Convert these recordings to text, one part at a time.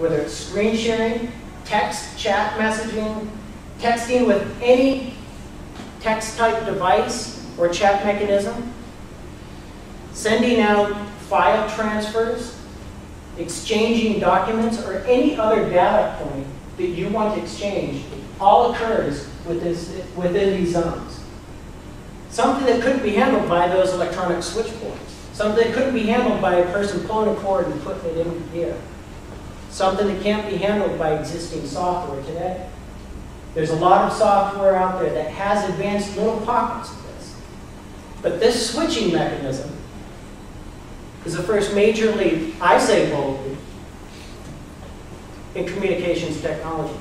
whether it's screen sharing, text, chat messaging, texting with any text type device or chat mechanism, sending out file transfers, exchanging documents, or any other data point that you want to exchange, all occurs within these zones. Something that couldn't be handled by those electronic switchboards. Something that couldn't be handled by a person pulling a cord and putting it in here. Something that can't be handled by existing software today. There's a lot of software out there that has advanced little pockets of this. But this switching mechanism is the first major leap, I say boldly, in communications technology.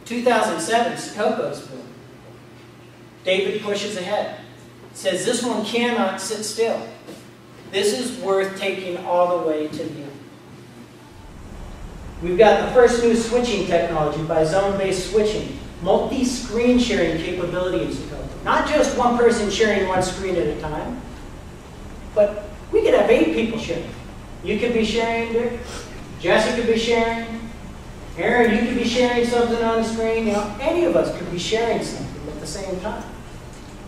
2007, Sococo's born. David pushes ahead. Says this one cannot sit still. This is worth taking all the way to the end. We've got the first new switching technology by zone-based switching, multi-screen sharing capability in Sococo. Not just one person sharing one screen at a time, but we could have 8 people sharing. You could be sharing, Dick. Jesse could be sharing. Aaron, you could be sharing something on the screen. You know, any of us could be sharing something at the same time.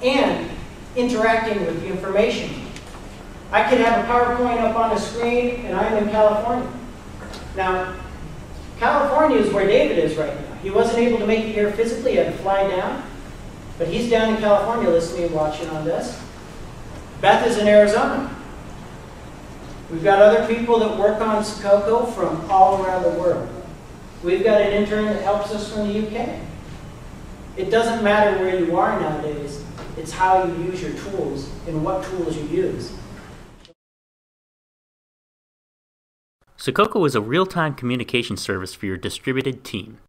And interacting with the information. I could have a PowerPoint up on a screen, and I'm in California. Now, California is where David is right now. He wasn't able to make it here physically, he had to fly down. But he's down in California listening and watching on this. Beth is in Arizona. We've got other people that work on Sococo from all around the world. We've got an intern that helps us from the UK. It doesn't matter where you are nowadays, it's how you use your tools and what tools you use. Sococo is a real-time communication service for your distributed team.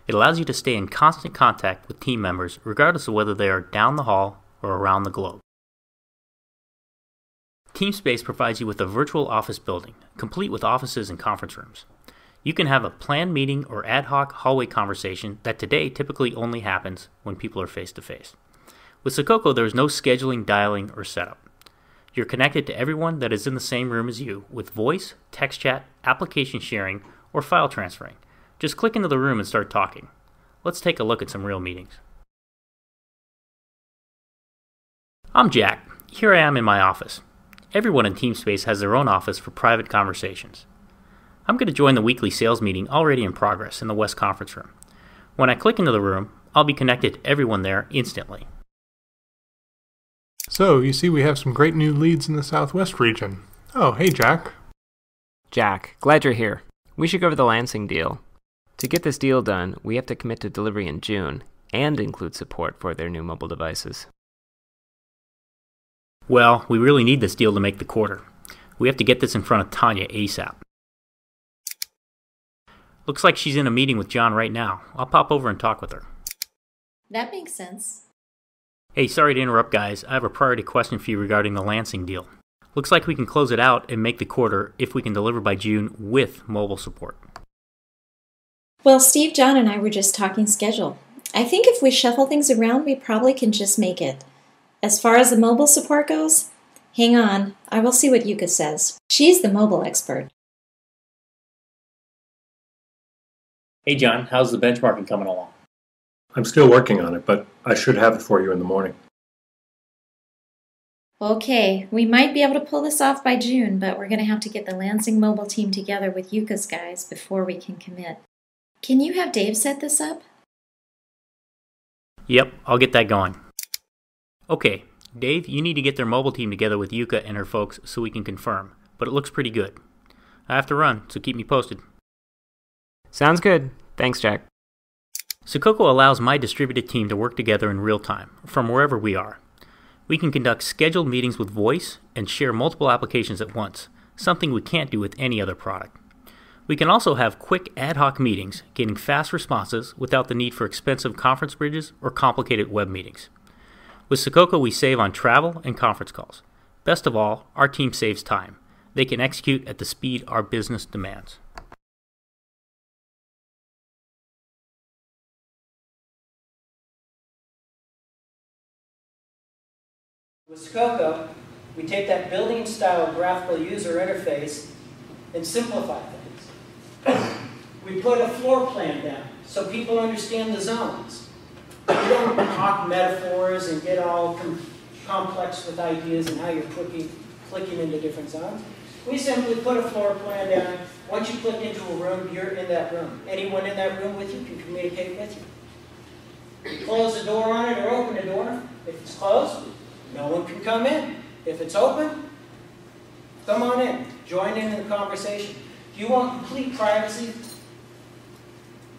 It allows you to stay in constant contact with team members regardless of whether they are down the hall or around the globe. TeamSpace provides you with a virtual office building, complete with offices and conference rooms. You can have a planned meeting or ad hoc hallway conversation that today typically only happens when people are face-to-face. With Sococo, there is no scheduling, dialing, or setup. You're connected to everyone that is in the same room as you with voice, text chat, application sharing, or file transferring. Just click into the room and start talking. Let's take a look at some real meetings. I'm Jack. Here I am in my office. Everyone in TeamSpace has their own office for private conversations. I'm going to join the weekly sales meeting already in progress in the West Conference Room. When I click into the room, I'll be connected to everyone there instantly. So, you see we have some great new leads in the Southwest region. Oh, hey Jack. Jack, glad you're here. We should go over the Lansing deal. To get this deal done, we have to commit to delivery in June and include support for their new mobile devices. Well, we really need this deal to make the quarter. We have to get this in front of Tanya ASAP. Looks like she's in a meeting with John right now. I'll pop over and talk with her. That makes sense. Hey, sorry to interrupt, guys. I have a priority question for you regarding the Lansing deal. Looks like we can close it out and make the quarter if we can deliver by June with mobile support. Well, Steve, John, and I were just talking schedule. I think if we shuffle things around, we probably can just make it. As far as the mobile support goes, hang on. I will see what Yuka says. She's the mobile expert. Hey, John. How's the benchmarking coming along? I'm still working on it, but I should have it for you in the morning. Okay, we might be able to pull this off by June, but we're going to have to get the Lansing mobile team together with Yuka's guys before we can commit. Can you have Dave set this up? Yep, I'll get that going. Okay, Dave, you need to get their mobile team together with Yuka and her folks so we can confirm, but it looks pretty good. I have to run, so keep me posted. Sounds good. Thanks, Jack. Sococo allows my distributed team to work together in real time, from wherever we are. We can conduct scheduled meetings with voice and share multiple applications at once, something we can't do with any other product. We can also have quick ad hoc meetings, getting fast responses without the need for expensive conference bridges or complicated web meetings. With Sococo, we save on travel and conference calls. Best of all, our team saves time. They can execute at the speed our business demands. With Sococo, we take that building-style graphical user interface and simplify things. We put a floor plan down so people understand the zones. You don't talk metaphors and get all complex with ideas and how you're clicking into different zones. We simply put a floor plan down. Once you click into a room, you're in that room. Anyone in that room with you can communicate with you. You close the door on it or open the door. If it's closed, no one can come in. If it's open, come on in. Join in the conversation. If you want complete privacy,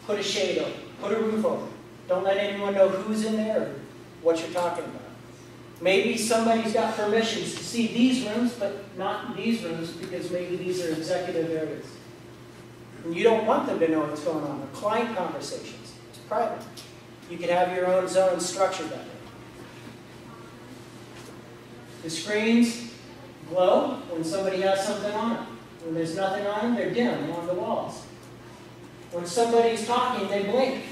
put a shade over, put a roof over. Don't let anyone know who's in there or what you're talking about. Maybe somebody's got permissions to see these rooms, but not these rooms because maybe these are executive areas. And you don't want them to know what's going on. Or client conversations. It's private. You can have your own zone structured that way. The screens glow when somebody has something on them. When there's nothing on them, they're dim on the walls. When somebody's talking, they blink.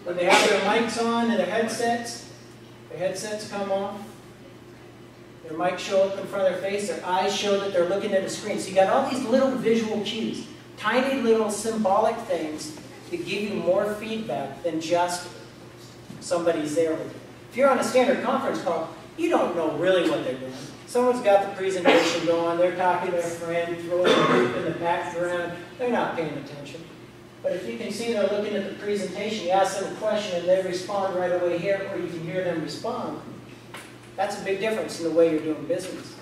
When they have their mics on and their headsets come off. Their mics show up in front of their face. Their eyes show that they're looking at a screen. So you got all these little visual cues, tiny little symbolic things that give you more feedback than just somebody's there with you. If you're on a standard conference call, you don't know really what they're doing. Someone's got the presentation going, they're talking to a friend, throwing a group in the background, they're not paying attention. But if you can see they're looking at the presentation, you ask them a question and they respond right away here, or you can hear them respond, that's a big difference in the way you're doing business.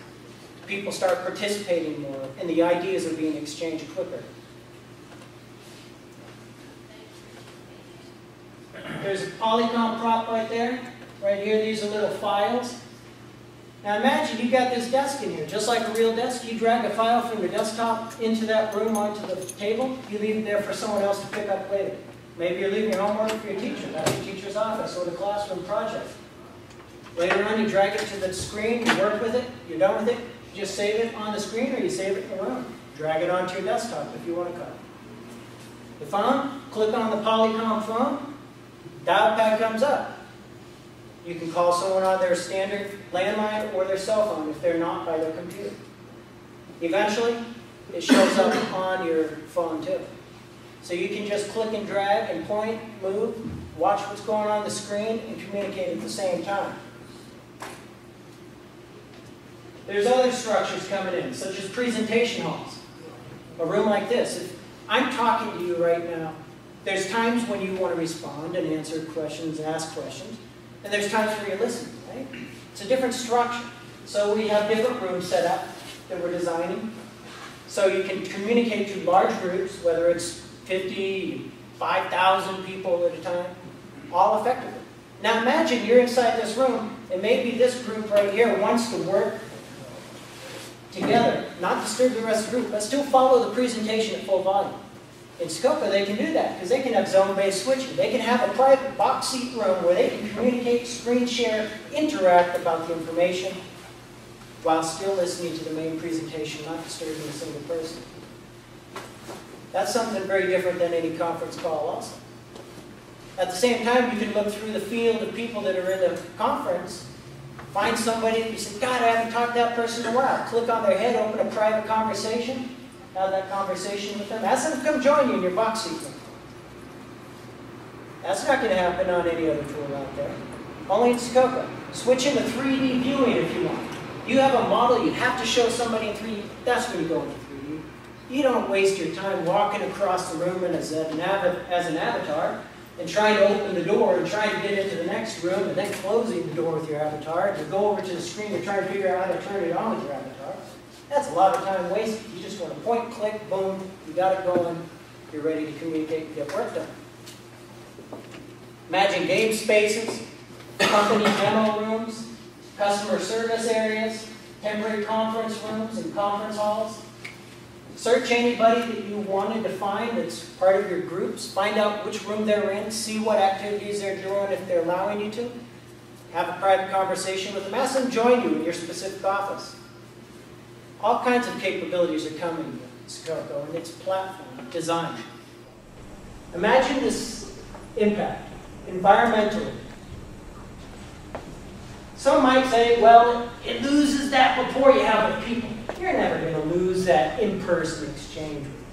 People start participating more, and the ideas are being exchanged quicker. There's a Polycom prop right there. Right here, these are little files. Now imagine you got this desk in here, just like a real desk. You drag a file from your desktop into that room onto the table. You leave it there for someone else to pick up later. Maybe you're leaving your homework for your teacher. That's your teacher's office or the classroom project. Later on, you drag it to the screen, you work with it, you're done with it. You just save it on the screen or you save it in the room. Drag it onto your desktop if you want to call it. The phone, click on the Polycom phone, dial pad comes up. You can call someone on their standard landline or their cell phone if they're not by their computer. Eventually, it shows up on your phone too. So you can just click and drag and point, move, watch what's going on the screen, and communicate at the same time. There's other structures coming in, such as presentation halls. A room like this. If I'm talking to you right now, there's times when you want to respond and answer questions and ask questions. And there's times where you listen, right? It's a different structure. So we have different rooms set up that we're designing. So you can communicate to large groups, whether it's 50, 5,000 people at a time, all effectively. Now imagine you're inside this room, and maybe this group right here wants to work together, not disturb the rest of the group, but still follow the presentation at full volume. In Sococo, they can do that because they can have zone-based switching. They can have a private box seat room where they can communicate, screen share, interact about the information while still listening to the main presentation, not disturbing a single person. That's something very different than any conference call also. At the same time, you can look through the field of people that are in the conference, find somebody that you say, God, I haven't talked to that person in a while. Click on their head, open a private conversation, have that conversation with them. Ask them to come join you in your box seat room. That's not going to happen on any other tool out there. Only in Sococo. Switch into 3D viewing if you want. You have a model you have to show somebody in 3D. That's when you go into 3D. You don't waste your time walking across the room as an avatar and trying to open the door and trying to get into the next room and then closing the door with your avatar. To go over to the screen and try to figure out how to turn it on with your avatar. That's a lot of time wasted. You just want to point, click, boom, you got it going, you're ready to communicate and get work done. Imagine game spaces, company demo rooms, customer service areas, temporary conference rooms and conference halls. Search anybody that you wanted to find that's part of your groups. Find out which room they're in, see what activities they're doing if they're allowing you to. Have a private conversation with them. Ask them to join you in your specific office. All kinds of capabilities are coming with Sococo and its platform design. Imagine this impact environmentally. Some might say, well, it loses that rapport you have with people. You're never going to lose that in-person exchange with